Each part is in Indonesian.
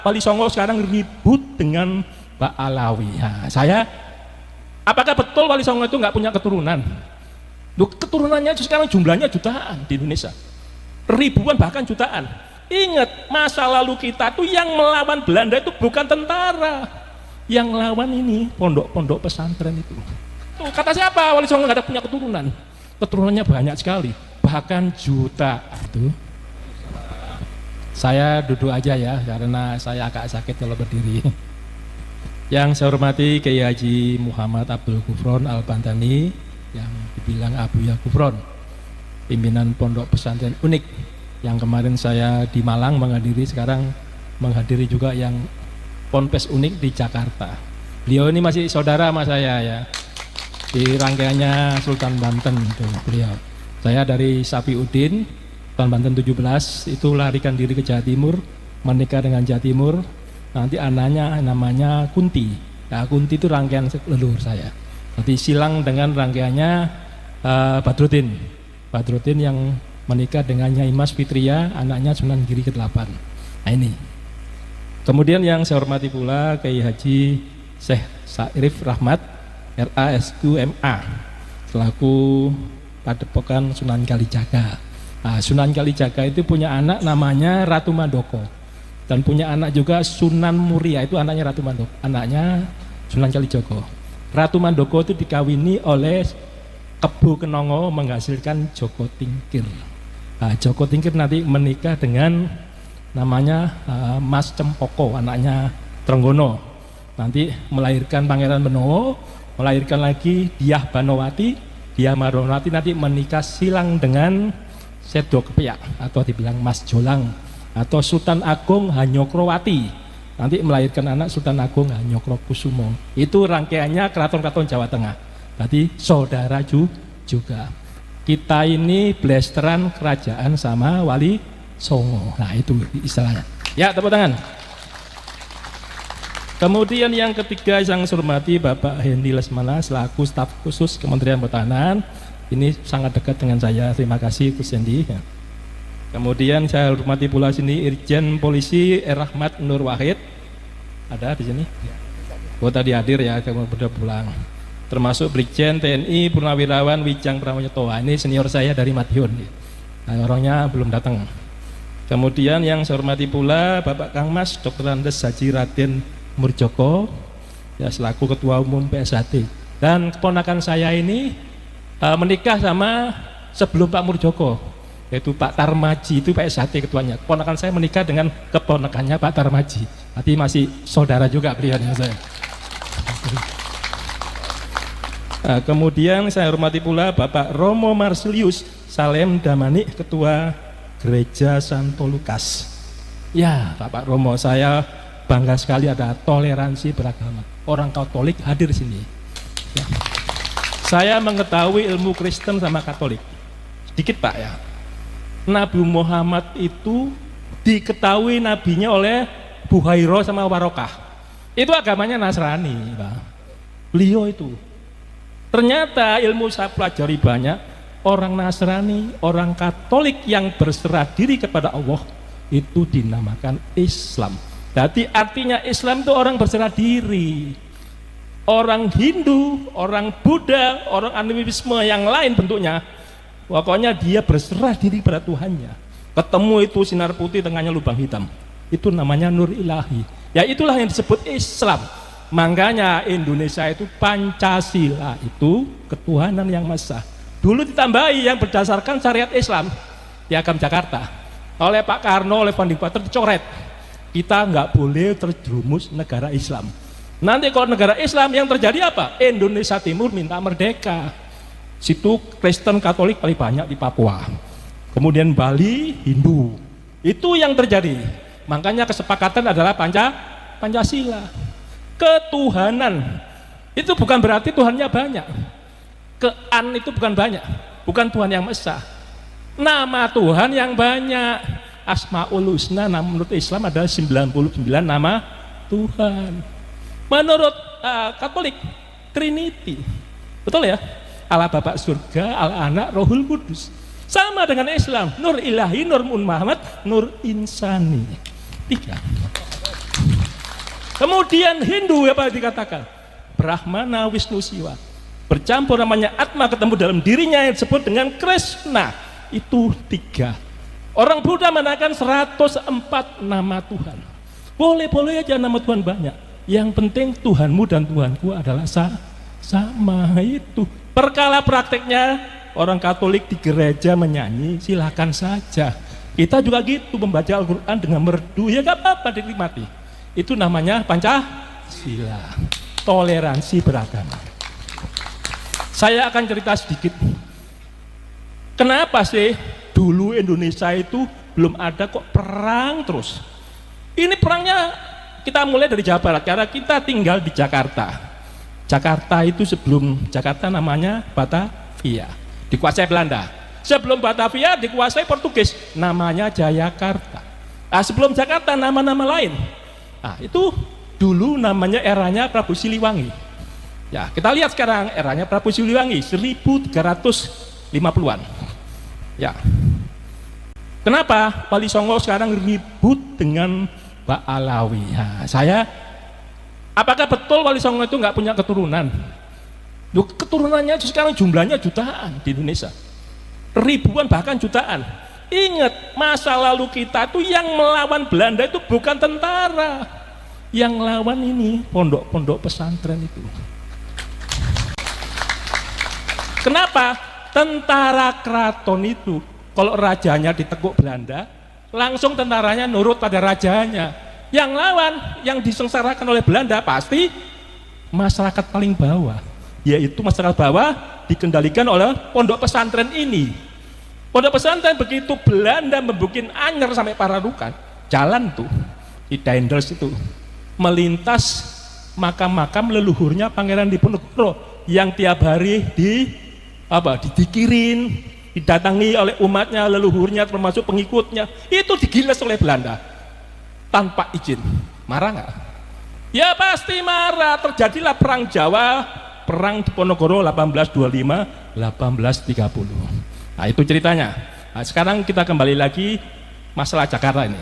Wali Songo sekarang ribut dengan Pak Alawi. Nah, apakah betul Wali Songo itu nggak punya keturunan? Loh, keturunannya itu sekarang jumlahnya jutaan di Indonesia, ribuan bahkan jutaan. Ingat, masa lalu kita tuh yang melawan Belanda itu bukan tentara, yang lawan ini pondok-pondok pesantren itu. Tuh, kata siapa? Wali Songo nggak ada punya keturunan. Keturunannya banyak sekali, bahkan juta. Itu saya duduk aja ya, karena saya agak sakit kalau berdiri. Yang saya hormati Kiai Haji Muhammad Abdul Gufron Al-Bantani, yang dibilang Abuya Gufron, pimpinan Pondok Pesantren Unik, yang kemarin saya di Malang menghadiri, sekarang menghadiri juga yang Ponpes Unik di Jakarta. Beliau ini masih saudara sama saya ya, di rangkaiannya Sultan Banten itu beliau. Saya dari Safiuddin Sultan Banten 17, itu larikan diri ke Jawa Timur, menikah dengan Jawa Timur, nanti anaknya namanya Kunti. Nah, Kunti itu rangkaian leluhur saya. Nanti silang dengan rangkaiannya Badruddin yang menikah dengan Nyai Mas Fitria, anaknya Sunan Giri ke-8. Nah ini. Kemudian yang saya hormati pula Kiai Haji Syekh Sa'rif Rahmat RASQMA selaku Padepokan Sunan Kalijaga. Nah, Sunan Kalijaga itu punya anak namanya Ratu Mandoko, dan punya anak juga Sunan Muria, itu anaknya Ratu Mandoko, anaknya Sunan Kalijogo. Ratu Mandoko itu dikawini oleh Kebo Kenongo menghasilkan Joko Tingkir. Nah, Joko Tingkir nanti menikah dengan namanya Mas Cempoko, anaknya Trenggono, nanti melahirkan Pangeran Benowo, melahirkan lagi Diah Banowati. Diah Banowati nanti menikah silang dengan Sedo Kepiak atau dibilang Mas Jolang, atau Sultan Agung Hanyokrowati, nanti melahirkan anak Sultan Agung Hanyokrokusumo. Itu rangkaiannya keraton-keraton Jawa Tengah. Berarti saudara juga. Kita ini blasteran kerajaan sama Wali Songo. Nah itu istilahnya. Ya, tepuk tangan. Kemudian yang ketiga yang saya hormati Bapak Hendy Lesmana selaku staf khusus Kementerian Pertahanan. Ini sangat dekat dengan saya, terima kasih Gus Hendy. Kemudian saya hormati pula sini Irjen Polisi Rahmat Nur Wahid, ada di sini. Oh tadi hadir ya, kamu sudah pulang. Termasuk Brigjen TNI Purnawirawan Wijang Pramoyoto. Ini senior saya dari Madiun. Nah, orangnya belum datang. Kemudian yang saya hormati pula Bapak Kang Mas Dr. Andes Haji Raden Murjoko, ya selaku Ketua Umum PSHT. Dan keponakan saya ini menikah sama sebelum Pak Murjoko, yaitu Pak Tarmaji, itu PSHT ketuanya. Keponakan saya menikah dengan keponakannya Pak Tarmaji, nanti masih saudara juga beliau dengan saya. Nah, kemudian saya hormati pula Bapak Romo Marsilius Salem Damani, Ketua Gereja Santo Lukas. Ya Bapak Romo, saya bangga sekali ada toleransi beragama, orang Katolik hadir sini ya. Saya mengetahui ilmu Kristen sama Katolik sedikit Pak ya. Nabi Muhammad itu diketahui nabinya oleh Buhairo sama Warokah, itu agamanya Nasrani Pak. Beliau itu ternyata ilmu saya pelajari banyak, orang Nasrani, orang Katolik yang berserah diri kepada Allah itu dinamakan Islam. Jadi artinya Islam itu orang berserah diri. Orang Hindu, orang Buddha, orang animisme yang lain bentuknya, pokoknya dia berserah diri pada Tuhannya. Ketemu itu sinar putih tengahnya lubang hitam, itu namanya nur ilahi. Ya itulah yang disebut Islam. Makanya Indonesia itu Pancasila, itu ketuhanan yang maha. Dulu ditambahi yang berdasarkan syariat Islam, Piagam Jakarta oleh Pak Karno, oleh Founding Father dicoret, kita nggak boleh terjerumus negara Islam. Nanti kalau negara Islam yang terjadi apa? Indonesia Timur minta merdeka. Situ Kristen Katolik paling banyak di Papua. Kemudian Bali Hindu. Itu yang terjadi. Makanya kesepakatan adalah Pancasila. Ketuhanan. Itu bukan berarti Tuhannya banyak. Kean itu bukan banyak. Bukan Tuhan yang Esa. Nama Tuhan yang banyak. Asmaul Husna menurut Islam adalah 99 nama Tuhan. Menurut Katolik Trinity, betul ya? Allah Bapa Surga, Allah Anak, Rohul Kudus. Sama dengan Islam, Nur Ilahi, Nur Muhammad, Nur Insani. 3. Kemudian Hindu apa dikatakan? Brahmana, Wisnu, Siwa. Bercampur namanya Atma, ketemu dalam dirinya yang disebut dengan Krishna. Itu 3. Orang Buddha menaikkan 104 nama Tuhan. Boleh-boleh aja nama Tuhan banyak. Yang penting Tuhanmu dan Tuhanku adalah sama. Itu. Perkara prakteknya orang Katolik di gereja menyanyi, silakan saja. Kita juga gitu, membaca Al-Quran dengan merdu, ya gak apa-apa, dinikmati. Itu namanya Pancasila, toleransi beragama. Saya akan cerita sedikit. Kenapa sih dulu Indonesia itu belum ada kok perang terus? Ini perangnya kita mulai dari Jawa Barat, karena kita tinggal di Jakarta. Jakarta itu sebelum Jakarta namanya Batavia, dikuasai Belanda. Sebelum Batavia dikuasai Portugis, namanya Jayakarta. Nah, sebelum Jakarta nama-nama lain. Nah, itu dulu namanya eranya Prabu Siliwangi. Ya, kita lihat sekarang eranya Prabu Siliwangi 1350-an. Ya. Kenapa Wali Songo sekarang ribut dengan Pak Alawi? Ya, apakah betul Wali Songo itu nggak punya keturunan? Loh, keturunannya sekarang jumlahnya jutaan di Indonesia. Ribuan bahkan jutaan. Ingat, masa lalu kita tuh yang melawan Belanda itu bukan tentara. Yang lawan ini pondok-pondok pesantren itu. Kenapa? Tentara keraton itu kalau rajanya ditekuk Belanda, langsung tentaranya nurut pada rajanya. Yang lawan, yang disengsarakan oleh Belanda pasti masyarakat paling bawah, yaitu masyarakat bawah dikendalikan oleh pondok pesantren ini. Pondok pesantren begitu Belanda membuat anyar sampai Pararukan, jalan tuh di Dendels itu melintas makam-makam leluhurnya Pangeran Diponegoro yang tiap hari didikirin, didatangi oleh umatnya, leluhurnya termasuk pengikutnya, itu digiles oleh Belanda tanpa izin. Marah nggak? Ya pasti marah. Terjadilah perang Jawa, perang Diponegoro 1825-1830. Nah, itu ceritanya. Nah, sekarang kita kembali lagi masalah Jakarta ini.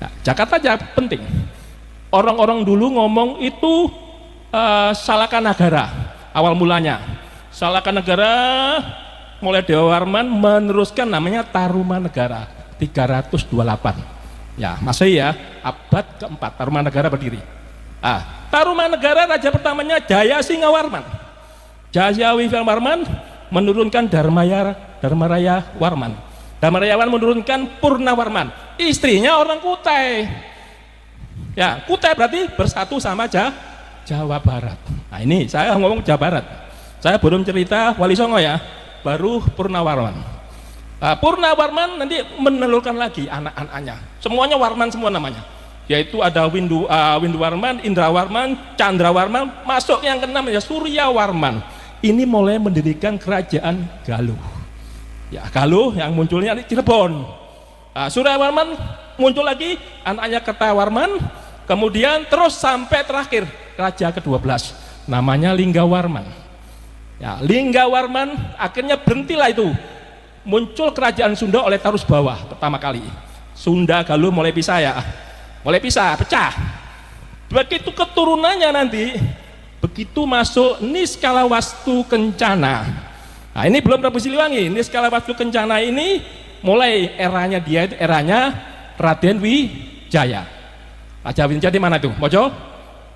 Nah, Jakarta aja penting. Orang-orang dulu ngomong itu Salakanagara awal mulanya. Salakanagara mulai Dewa Warman meneruskan namanya Tarumanegara 328. Ya, Masehi ya, abad keempat Tarumanegara berdiri. Tarumanegara raja pertamanya Jaya Singawarman. Jaya Warman menurunkan Dharmaraya Warman. Dharmaraya Warman menurunkan Purnawarman. Istrinya orang Kutai. Ya, Kutai berarti bersatu sama Jawa Barat. Nah, ini saya ngomong Jawa Barat. Saya belum cerita Wali Songo ya, baru Purnawarman. Purnawarman nanti menelurkan lagi anak-anaknya. Semuanya Warman semua namanya. Yaitu ada Windu Warman, Indra Warman, Chandra Warman, masuk yang keenam ya Surya Warman. Ini mulai mendirikan kerajaan Galuh. Ya, Galuh yang munculnya di Cirebon. Surya Warman muncul lagi, anaknya Kertawarman, kemudian terus sampai terakhir raja ke-12 namanya Linggawarman. Ya, Linggawarman akhirnya berhentilah itu. Muncul kerajaan Sunda oleh Tarus Bawah pertama kali. Sunda Galuh mulai pisah ya. Mulai pisah, pecah. Begitu keturunannya nanti, begitu masuk Niskalawastu Kencana. Nah, ini belum Prabu Siliwangi. Niskalawastu Kencana ini mulai eranya dia itu eranya Raden Wijaya. Raja Wijaya di mana tuh?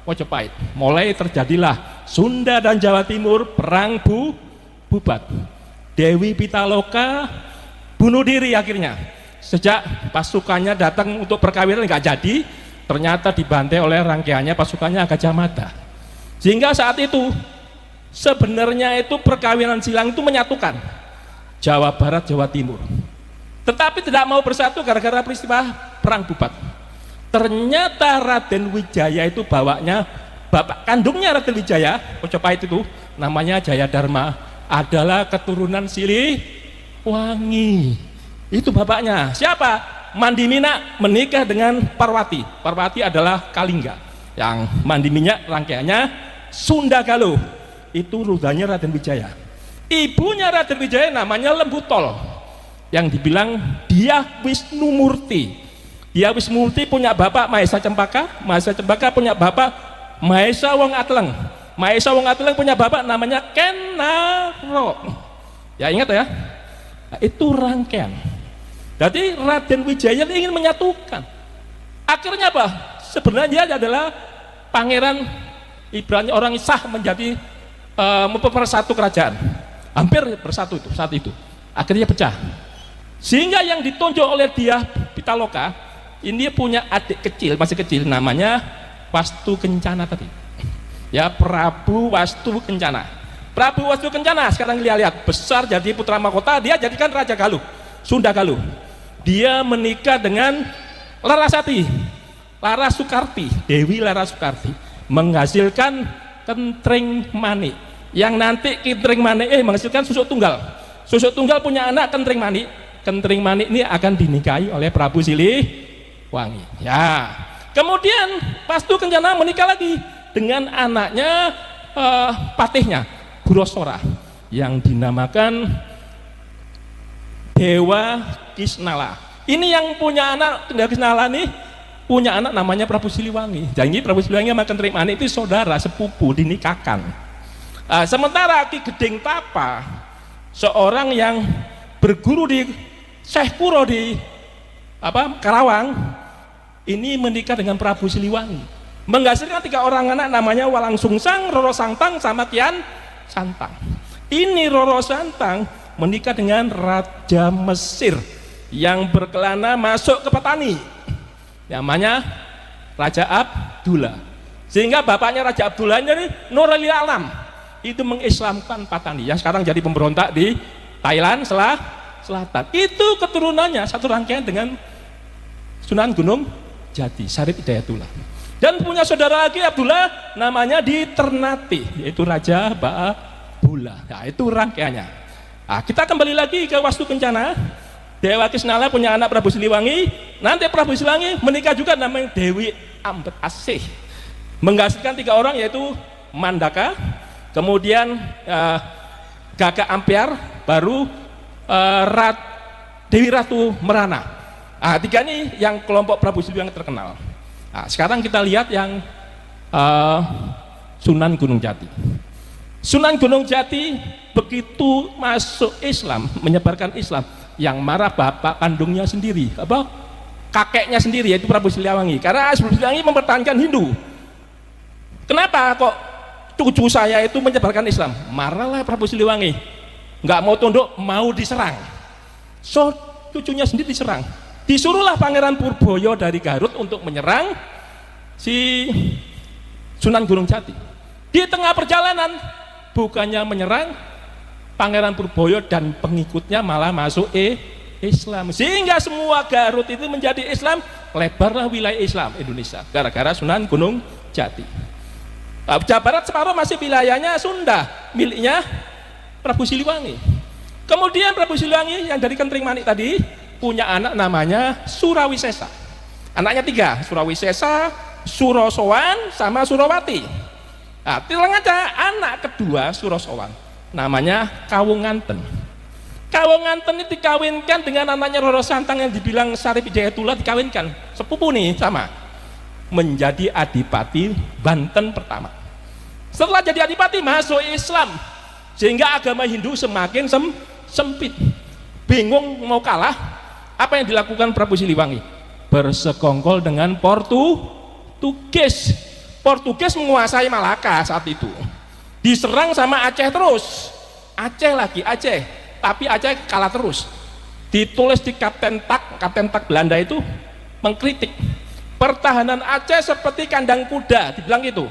Mojopahit. Mulai terjadilah Sunda dan Jawa Timur perang bubat. Dewi Pitaloka bunuh diri akhirnya. Sejak pasukannya datang untuk perkawinan nggak jadi, ternyata dibantai oleh rangkaiannya pasukannya Gajah Mada. Sehingga saat itu sebenarnya itu perkawinan silang itu menyatukan Jawa Barat, Jawa Timur. Tetapi tidak mau bersatu gara-gara peristiwa perang bubat. Ternyata Raden Wijaya itu bawanya bapak kandungnya Raden Wijaya, Mojopahit itu namanya Jayadharma, adalah keturunan Siliwangi. Itu bapaknya. Siapa? Mandimina menikah dengan Parwati. Parwati adalah Kalingga. Yang Mandimina rangkaiannya Sunda Galuh. Itu rudanya Raden Wijaya. Ibunya Raden Wijaya namanya Lembutol. Yang dibilang dia Wisnu Murti. Dia wis multi punya bapak Mahesa Cempaka, Mahesa Cempaka punya bapak Mahesa Wong Atleng, Mahesa Wong Atleng punya bapak namanya Kenaro. Ya ingat ya, nah, itu rangkaian. Jadi Raden Wijaya ingin menyatukan. Akhirnya apa? Sebenarnya dia adalah pangeran, ibaratnya orang sah menjadi mempersatu kerajaan. Hampir bersatu itu saat itu. Akhirnya pecah. Sehingga yang ditunjuk oleh dia Pitaloka ini punya adik kecil, masih kecil, namanya Wastu Kencana tadi. Ya, Prabu Wastu Kencana. Prabu Wastu Kencana sekarang lihat besar jadi putra mahkota, dia jadikan Raja Galuh, Sunda Galuh. Dia menikah dengan Larasati, Larasukarti, Dewi Larasukarti, menghasilkan Kentring Manik. Yang nanti Kentring Manik menghasilkan Susuk Tunggal. Susuk Tunggal punya anak Kentring Manik. Kentring Manik ini akan dinikahi oleh Prabu Siliwangi. Ya. Kemudian Wastu Kencana menikah lagi dengan anaknya patihnya Burosora yang dinamakan Dewa Kisnala. Ini yang punya anak Dewa Kisnala nih punya anak namanya Prabu Siliwangi. Jadi Prabu Siliwangi sama Kentring Manik itu saudara sepupu dinikahkan. Sementara Ki Gedeng Tapa seorang yang berguru di Syekh Kuro di Karawang ini menikah dengan Prabu Siliwangi, menghasilkan 3 orang anak namanya Walang Sungsang, Roro Santang sama Kian Santang. Ini Roro Santang menikah dengan Raja Mesir yang berkelana masuk ke petani namanya Raja Abdullah, sehingga bapaknya Raja Abdullah ini Nurul Alam itu mengislamkan Patani yang sekarang jadi pemberontak di Thailand Selatan. Itu keturunannya satu rangkaian dengan Sunan Gunung Jati, Syarif Hidayatullah. Dan punya saudara lagi Abdullah namanya di Ternate, yaitu Raja Ba'abullah. Nah, itu rangkaiannya. Nah, kita kembali lagi ke Wastu Kencana. Dewa Kisnala punya anak Prabu Siliwangi. Nanti Prabu Siliwangi menikah juga namanya Dewi Ambet Asih, menghasilkan 3 orang yaitu Mandaka, kemudian Gagak Ampiar, baru Dewi Ratu Merana. Nah, 3 ini yang kelompok Prabu Siliwangi terkenal. Nah, sekarang kita lihat yang Sunan Gunung Jati. Sunan Gunung Jati begitu masuk Islam, menyebarkan Islam, yang marah bapak kandungnya sendiri, kakeknya sendiri, yaitu Prabu Siliwangi. Karena Prabu Siliwangi mempertahankan Hindu. Kenapa kok cucu saya itu menyebarkan Islam? Marahlah Prabu Siliwangi, nggak mau tunduk, mau diserang. So cucunya sendiri diserang. Disuruhlah Pangeran Purboyo dari Garut untuk menyerang si Sunan Gunung Jati. Di tengah perjalanan bukannya menyerang, Pangeran Purboyo dan pengikutnya malah masuk Islam, sehingga semua Garut itu menjadi Islam. Lebarlah wilayah Islam Indonesia gara-gara Sunan Gunung Jati. Jawa Barat separuh masih wilayahnya Sunda, miliknya Prabu Siliwangi. Kemudian Prabu Siliwangi yang dari Kentring Manik tadi punya anak namanya Surawisesa. Anaknya 3, Surawisesa, Surosowan sama Surawati. Nah, tilang aja anak kedua Surosowan namanya Kawunganten. Kawunganten ini dikawinkan dengan anaknya Roro Santang yang dibilang Syarif Hidayatullah, dikawinkan sepupu nih sama, menjadi Adipati Banten pertama. Setelah jadi Adipati masuk Islam, sehingga agama Hindu semakin sempit. Bingung mau kalah, apa yang dilakukan Prabu Siliwangi? Bersekongkol dengan Portugis. Portugis menguasai Malaka saat itu. Diserang sama Aceh terus. Aceh lagi, Aceh. Tapi Aceh kalah terus. Ditulis di Kapten Tak Belanda itu mengkritik. Pertahanan Aceh seperti kandang kuda, dibilang gitu.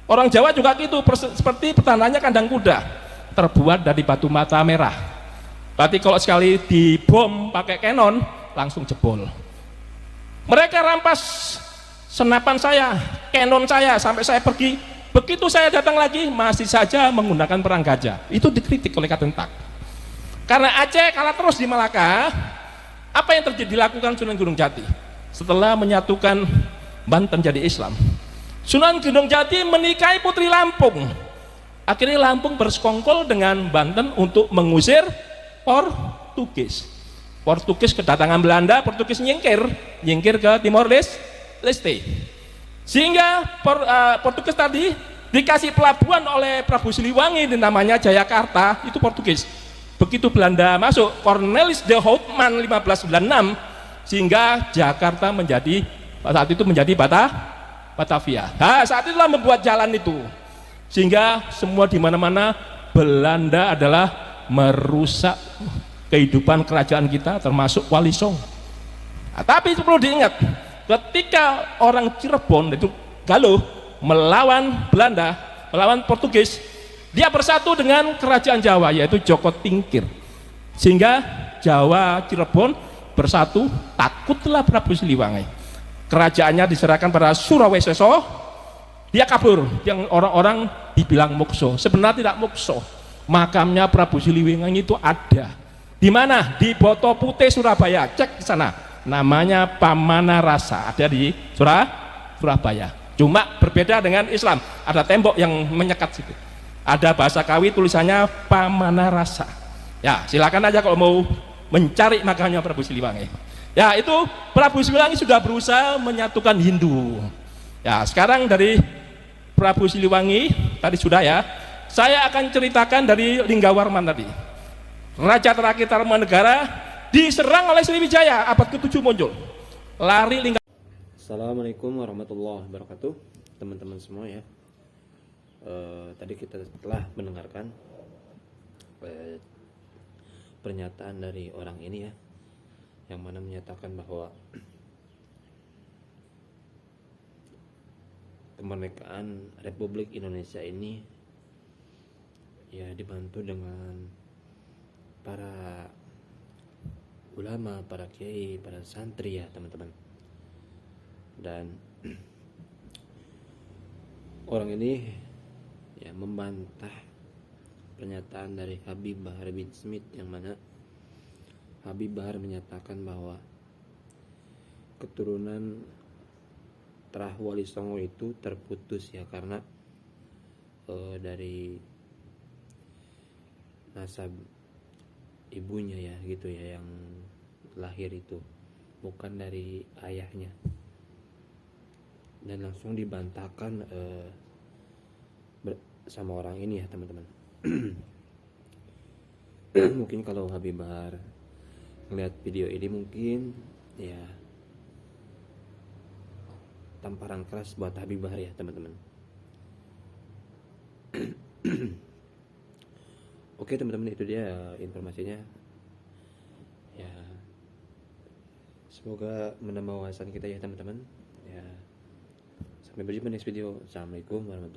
Orang Jawa juga gitu, seperti pertahanannya kandang kuda, terbuat dari batu mata merah. Berarti kalau sekali dibom pakai kanon langsung jebol. Mereka rampas senapan saya, kanon saya, sampai saya pergi. Begitu saya datang lagi masih saja menggunakan perang gajah. Itu dikritik oleh Kapten Tak. Karena Aceh kalah terus di Malaka, apa yang terjadi dilakukan Sunan Gunung Jati setelah menyatukan Banten jadi Islam? Sunan Gunung Jati menikahi putri Lampung. Akhirnya Lampung bersekongkol dengan Banten untuk mengusir Portugis. Portugis kedatangan Belanda, Portugis nyingkir ke Timor Leste. Sehingga Portugis tadi dikasih pelabuhan oleh Prabu Siliwangi namanya Jayakarta, itu Portugis. Begitu Belanda masuk, Cornelis de Houtman 1596, sehingga Jakarta saat itu menjadi Batavia. Nah, saat itulah membuat jalan itu, sehingga semua di mana-mana Belanda adalah merusak kehidupan kerajaan kita, termasuk Wali Songo. Nah, tapi itu perlu diingat, ketika orang Cirebon itu Galuh melawan Belanda, melawan Portugis, dia bersatu dengan kerajaan Jawa yaitu Joko Tingkir, sehingga Jawa Cirebon bersatu. Takutlah Prabu Siliwangi, kerajaannya diserahkan pada Suraweseso, dia kabur, yang orang-orang dibilang mukso, sebenarnya tidak mukso. Makamnya Prabu Siliwangi itu ada di mana? Di Boto Putih, Surabaya. Cek di sana, namanya Pamanarasa, ada di Surabaya. Cuma berbeda dengan Islam, ada tembok yang menyekat situ, ada bahasa Kawi tulisannya Pamanarasa. Ya, silakan aja kalau mau mencari makamnya Prabu Siliwangi. Ya, itu Prabu Siliwangi sudah berusaha menyatukan Hindu. Ya, sekarang dari Prabu Siliwangi tadi sudah ya. Saya akan ceritakan dari Linggawarman tadi. Raja terakhir Tarumanegara diserang oleh Sriwijaya, abad ke-7 muncul. Lari Assalamualaikum warahmatullahi wabarakatuh, teman-teman semua ya. Tadi kita telah mendengarkan pernyataan dari orang ini ya, yang mana menyatakan bahwa kemerdekaan Republik Indonesia ini ya dibantu dengan para ulama, para kiai, para santri ya teman-teman. Dan orang ini ya membantah pernyataan dari Habib Bahar bin Smith, yang mana Habib Bahar menyatakan bahwa keturunan Terah Wali Songo itu terputus ya, karena dari nasab ibunya ya gitu ya, yang lahir itu bukan dari ayahnya. Dan langsung dibantahkan sama orang ini ya teman-teman. Mungkin kalau Habib Bahar ngeliat video ini mungkin ya tamparan keras buat Habib Bahar ya teman-teman. Oke teman-teman, itu dia informasinya ya, semoga menambah wawasan kita ya teman-teman ya. Sampai berjumpa next video. Assalamualaikum warahmatullahi wabarakatuh.